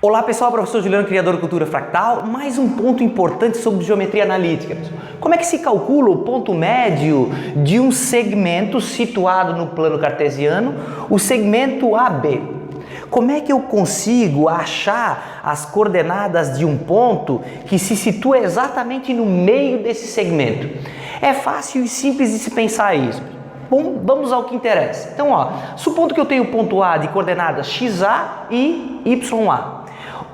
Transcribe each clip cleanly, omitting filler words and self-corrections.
Olá pessoal, professor Juliano, criador de Cultura Fractal. Mais um ponto importante sobre geometria analítica. Como é que se calcula o ponto médio de um segmento situado no plano cartesiano, o segmento AB? Como é que eu consigo achar as coordenadas de um ponto que se situa exatamente no meio desse segmento? É fácil e simples de se pensar isso. Bom, vamos ao que interessa. Então, supondo que eu tenho o ponto A de coordenadas XA e YA.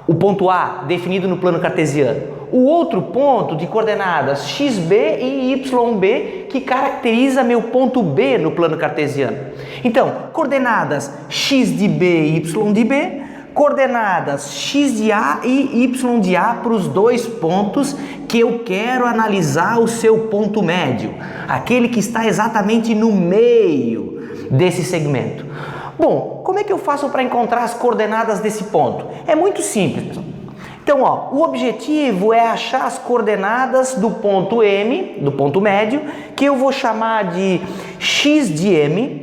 O ponto A definido no plano cartesiano. O outro ponto de coordenadas XB e YB que caracteriza meu ponto B no plano cartesiano. Então, coordenadas X de B e Y de B, coordenadas X de A e Y de A para os dois pontos que eu quero analisar o seu ponto médio, aquele que está exatamente no meio desse segmento. Bom, como é que eu faço para encontrar as coordenadas desse ponto? É muito simples, pessoal. Então, o objetivo é achar as coordenadas do ponto M, do ponto médio, que eu vou chamar de X de M,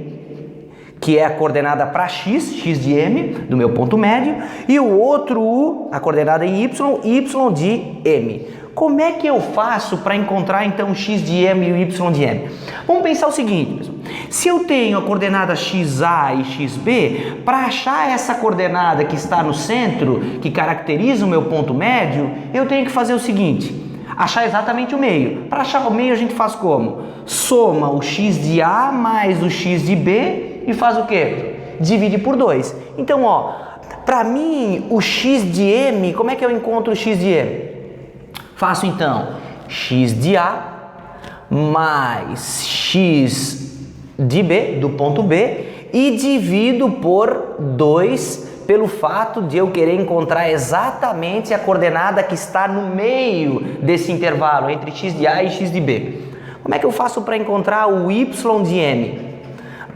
que é a coordenada para X de M, do meu ponto médio, e o outro U, a coordenada em Y de M. Como é que eu faço para encontrar então o X de M e o Y de M? Vamos pensar o seguinte, pessoal. Se eu tenho a coordenada XA e XB, para achar essa coordenada que está no centro, que caracteriza o meu ponto médio, eu tenho que fazer o seguinte: achar exatamente o meio. Para achar o meio a gente faz como? Soma o X de A mais o X de B e faz o quê? Divide por 2. Então, para mim, o X de M, como é que eu encontro o X de M? Faço então X de A mais X de B, do ponto B, e divido por 2 pelo fato de eu querer encontrar exatamente a coordenada que está no meio desse intervalo, entre X de A e X de B. Como é que eu faço para encontrar o Y de M?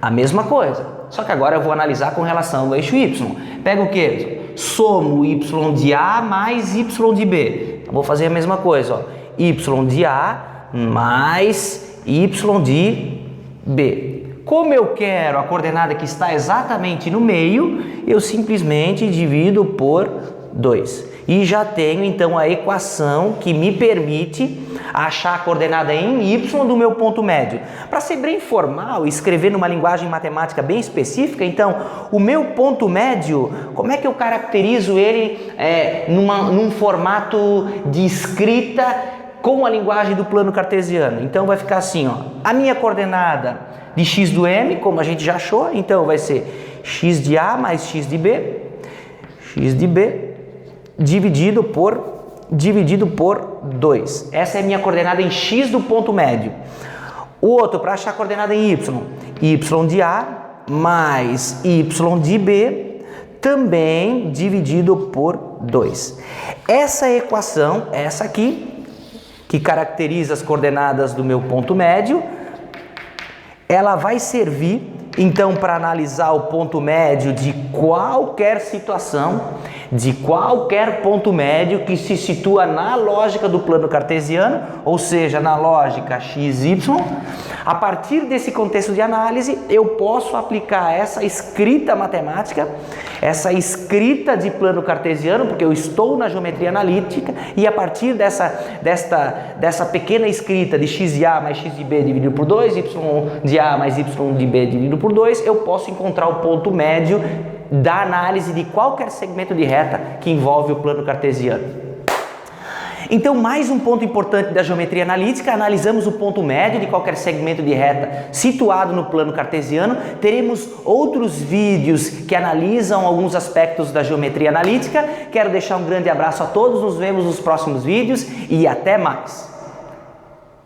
A mesma coisa, só que agora eu vou analisar com relação ao eixo Y. Pego o quê? Somo Y de A mais Y de B. Vou fazer a mesma coisa, Y de A mais Y de B. Como eu quero a coordenada que está exatamente no meio, eu simplesmente divido por 2. E já tenho então a equação que me permite achar a coordenada em Y do meu ponto médio. Para ser bem formal e escrever numa linguagem matemática bem específica, então, o meu ponto médio, como é que eu caracterizo ele num formato de escrita com a linguagem do plano cartesiano? Então vai ficar assim, a minha coordenada de X do M, como a gente já achou, então vai ser X de A mais X de B dividido por 2. Essa é a minha coordenada em X do ponto médio. O outro, para achar a coordenada em Y de A mais Y de B, também dividido por 2. Essa equação, essa aqui, que caracteriza as coordenadas do meu ponto médio, ela vai servir então para analisar o ponto médio de qualquer situação, de qualquer ponto médio que se situa na lógica do plano cartesiano, ou seja, na lógica XY. A partir desse contexto de análise, eu posso aplicar essa escrita matemática, essa escrita de plano cartesiano, porque eu estou na geometria analítica, e a partir dessa pequena escrita de X de A mais X de B dividido por 2, Y de A mais Y de B dividido por 2, eu posso encontrar o ponto médio da análise de qualquer segmento de reta que envolve o plano cartesiano. Então, mais um ponto importante da geometria analítica: analisamos o ponto médio de qualquer segmento de reta situado no plano cartesiano. Teremos outros vídeos que analisam alguns aspectos da geometria analítica. Quero deixar um grande abraço a todos, nos vemos nos próximos vídeos e até mais!